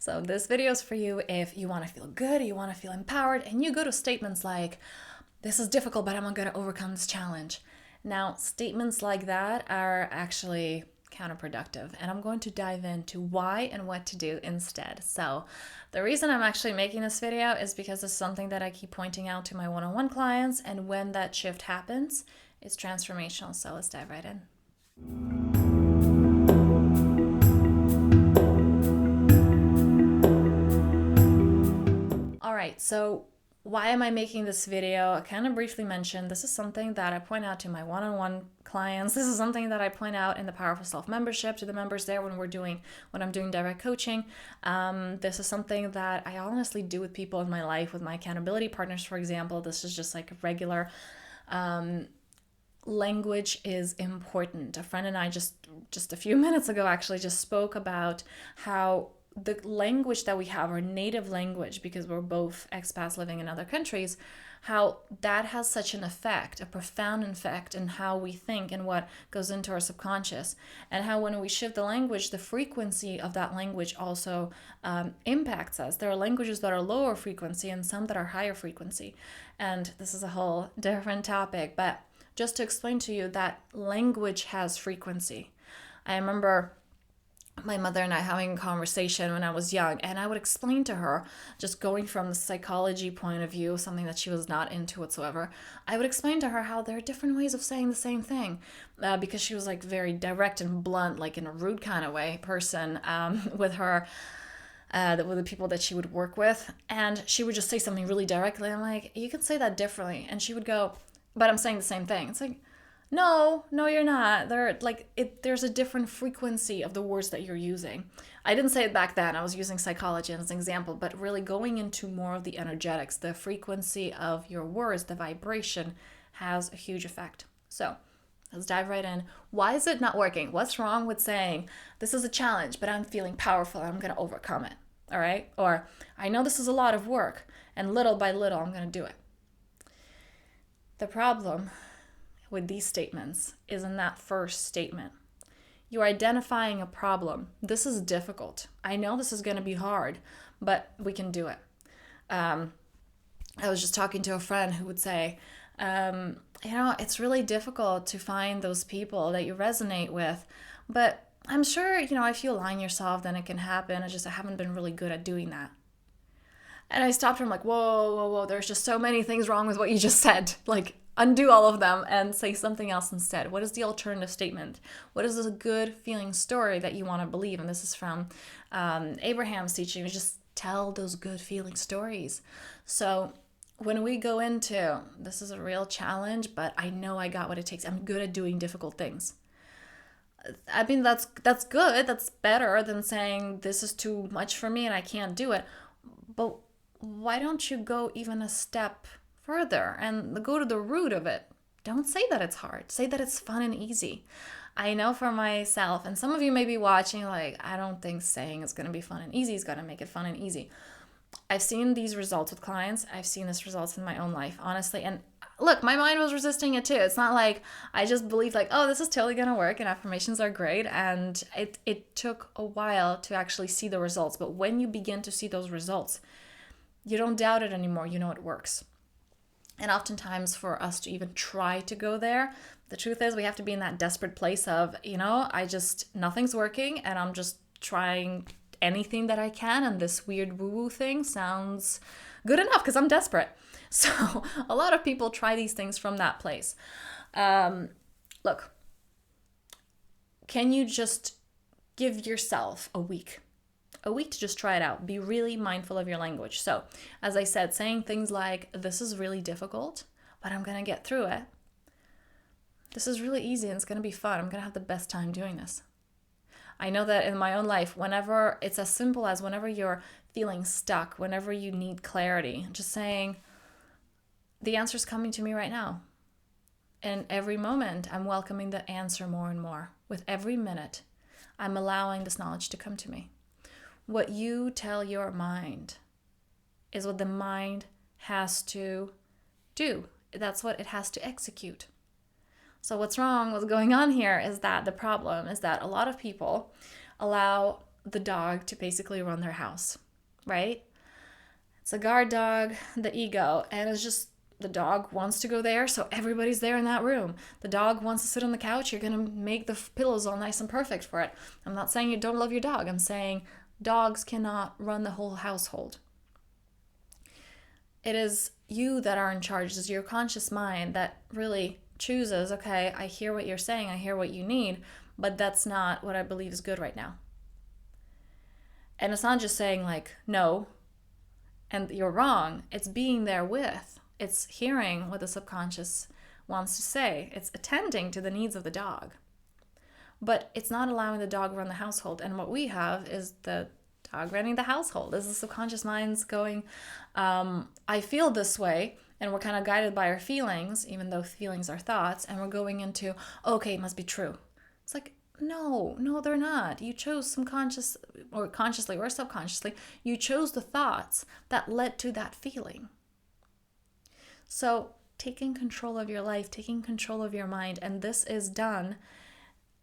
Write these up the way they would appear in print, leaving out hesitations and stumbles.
So this video is for you if you want to feel good, you want to feel empowered, and you go to statements like, this is difficult, but I'm going to overcome this challenge. Now, statements like that are actually counterproductive, and I'm going to dive into why and what to do instead. So the reason I'm actually making this video is because it's something that I keep pointing out to my one-on-one clients, and when that shift happens, it's transformational. So let's dive right in. All right, so why am I making this video? I kind of briefly mentioned this is something that I point out to my one-on-one clients. This is something that I point out in the Powerful Self membership to the members there when I'm doing direct coaching. This is something that I honestly do with people in my life, with my accountability partners, for example. This is just like a regular language is important. A friend and I just a few minutes ago actually just spoke about how the language that we have, our native language, because we're both expats living in other countries, how that has such an effect, a profound effect in how we think and what goes into our subconscious, and how when we shift the language, the frequency of that language also impacts us. There are languages that are lower frequency and some that are higher frequency, and this is a whole different topic, but just to explain to you that language has frequency. I remember my mother and I having a conversation when I was young, and I would explain to her, just going from the psychology point of view, something that she was not into whatsoever, I would explain to her how there are different ways of saying the same thing, because she was like very direct and blunt, like in a rude kind of way person with her with the people that she would work with, and she would just say something really directly. I'm like, you can say that differently, and she would go, but I'm saying the same thing. It's like, no, you're not. There's a different frequency of the words that you're using. I didn't say it back then. I was using psychology as an example, but really going into more of the energetics, the frequency of your words, the vibration has a huge effect. So let's dive right in. Why is it not working? What's wrong with saying, this is a challenge, but I'm feeling powerful and I'm going to overcome it? All right? Or, I know this is a lot of work, and little by little, I'm going to do it. The problem with these statements is in that first statement. You're identifying a problem. This is difficult. I know this is going to be hard, but we can do it. I was just talking to a friend who would say, it's really difficult to find those people that you resonate with, but I'm sure, if you align yourself, then it can happen. I haven't been really good at doing that. And I stopped her. I'm like, whoa, there's just so many things wrong with what you just said. Like, undo all of them and say something else instead. What is the alternative statement? What is a good feeling story that you want to believe? And this is from Abraham's teaching. Just tell those good feeling stories. So when we go into, this is a real challenge, but I know I got what it takes. I'm good at doing difficult things. I mean, that's good. That's better than saying this is too much for me and I can't do it. But why don't you go even a step further and go to the root of it? Don't say that it's hard. Say that it's fun and easy. I know for myself, and some of you may be watching like, I don't think saying it's going to be fun and easy is going to make it fun and easy. I've seen these results with clients. I've seen these results in my own life, honestly. And look, my mind was resisting it too. It's not like I just believed like, oh, this is totally going to work and affirmations are great. And it took a while to actually see the results. But when you begin to see those results, you don't doubt it anymore. You know it works. And oftentimes for us to even try to go there, the truth is we have to be in that desperate place of, nothing's working and I'm just trying anything that I can. And this weird woo-woo thing sounds good enough because I'm desperate. So a lot of people try these things from that place. Look, can you just give yourself a week to just try it out? Be really mindful of your language. So, as I said, saying things like, this is really difficult, but I'm going to get through it. This is really easy and it's going to be fun. I'm going to have the best time doing this. I know that in my own life, whenever it's as simple as whenever you're feeling stuck, whenever you need clarity, just saying, the answer's coming to me right now. And every moment, I'm welcoming the answer more and more. With every minute, I'm allowing this knowledge to come to me. What you tell your mind is what the mind has to do. That's what it has to execute. So what's going on here is that the problem is that a lot of people allow the dog to basically run their house, right? It's a guard dog, the ego, and it's just the dog wants to go there, so everybody's there in that room. The dog wants to sit on the couch, you're going to make the pillows all nice and perfect for it. I'm not saying you don't love your dog. I'm saying dogs cannot run the whole household. It is you that are in charge. It is your conscious mind that really chooses, okay, I hear what you're saying, I hear what you need, but that's not what I believe is good right now. And it's not just saying like, no, and you're wrong. It's being there with. It's hearing what the subconscious wants to say. It's attending to the needs of the dog. But it's not allowing the dog run the household. And what we have is the dog running the household. This is the subconscious mind's going, I feel this way. And we're kind of guided by our feelings, even though feelings are thoughts. And we're going into, okay, it must be true. It's like, no, they're not. You chose some conscious or consciously or subconsciously, you chose the thoughts that led to that feeling. So taking control of your life, taking control of your mind, and this is done.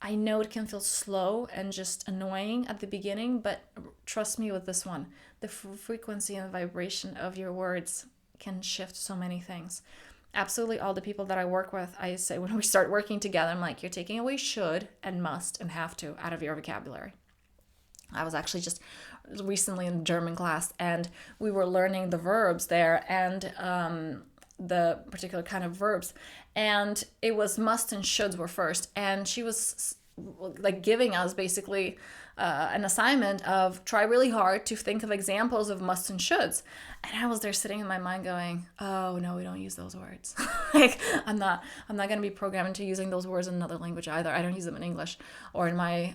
I know it can feel slow and just annoying at the beginning, but trust me with this one. The frequency and vibration of your words can shift so many things. Absolutely all the people that I work with, I say when we start working together, I'm like, you're taking away should and must and have to out of your vocabulary. I was actually just recently in German class and we were learning the verbs there and the particular kind of verbs. And it was must and shoulds were first. And she was like giving us basically an assignment of try really hard to think of examples of must and shoulds. And I was there sitting in my mind going, oh no, we don't use those words. Like I'm not going to be programmed into using those words in another language either. I don't use them in English or in my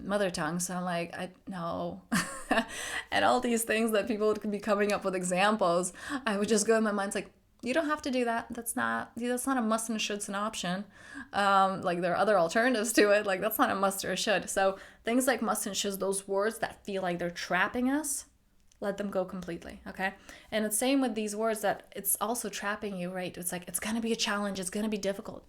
mother tongue. So I'm like, no. And all these things that people would be coming up with examples, I would just go in my mind, it's like, you don't have to do that. That's not a must and a should, it's an option. Like there are other alternatives to it. Like that's not a must or a should. So things like must and should, those words that feel like they're trapping us, let them go completely, okay? And it's same with these words that it's also trapping you, right? It's like, it's going to be a challenge. It's going to be difficult.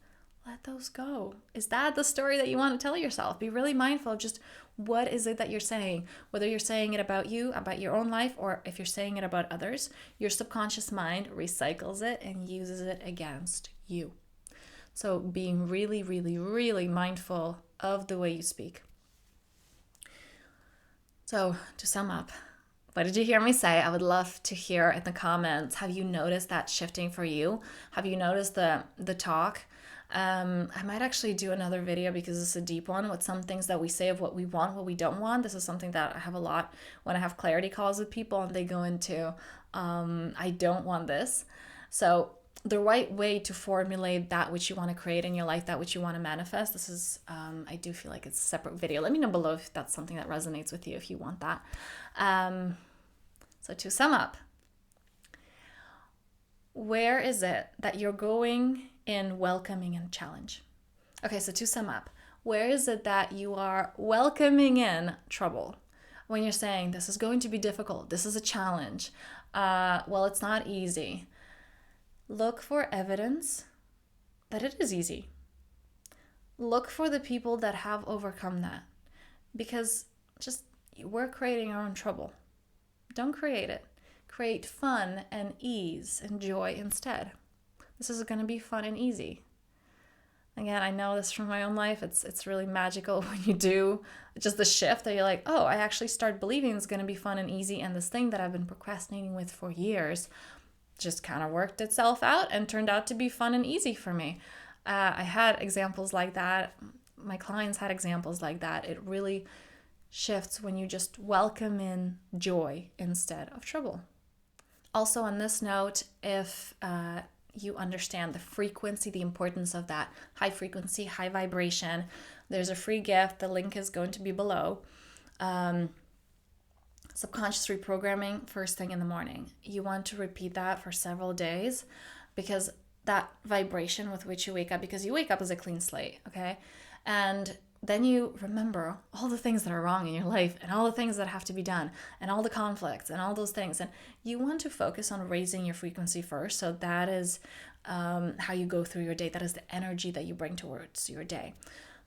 Let those go. Is that the story that you want to tell yourself? Be really mindful of just what is it that you're saying, whether you're saying it about you, about your own life, or if you're saying it about others. Your subconscious mind recycles it and uses it against you. So being really, really, really mindful of the way you speak. So to sum up, what did you hear me say? I would love to hear in the comments. Have you noticed that shifting for you? Have you noticed the talk? I might actually do another video because it's a deep one with some things that we say of what we want, what we don't want. This is something that I have a lot when I have clarity calls with people and they go into, I don't want this. So the right way to formulate that which you want to create in your life, that which you want to manifest, this is, I do feel like it's a separate video. Let me know below if that's something that resonates with you, if you want that. So to sum up, where is it that you're going in welcoming and challenge? Okay, so to sum up, where is it that you are welcoming in trouble? When you're saying this is going to be difficult, this is a challenge, well, it's not easy. Look for evidence that it is easy. Look for the people that have overcome that, because just we're creating our own trouble. Don't create it. Create fun and ease and joy instead. This is going to be fun and easy. Again, I know this from my own life. It's really magical when you do just the shift that you're like, oh, I actually start believing it's going to be fun and easy. And this thing that I've been procrastinating with for years just kind of worked itself out and turned out to be fun and easy for me. I had examples like that. My clients had examples like that. It really shifts when you just welcome in joy instead of trouble. Also, on this note, if you understand the frequency, the importance of that high frequency, high vibration, there's a free gift. The link is going to be below. Subconscious reprogramming first thing in the morning. You want to repeat that for several days because that vibration with which you wake up, because you wake up as a clean slate, okay? And then you remember all the things that are wrong in your life and all the things that have to be done and all the conflicts and all those things. And you want to focus on raising your frequency first. So that is how you go through your day. That is the energy that you bring towards your day.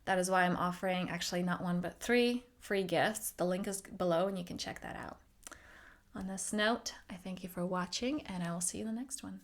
That is why I'm offering actually not one, but 3 free gifts. The link is below and you can check that out. On this note, I thank you for watching, and I will see you in the next one.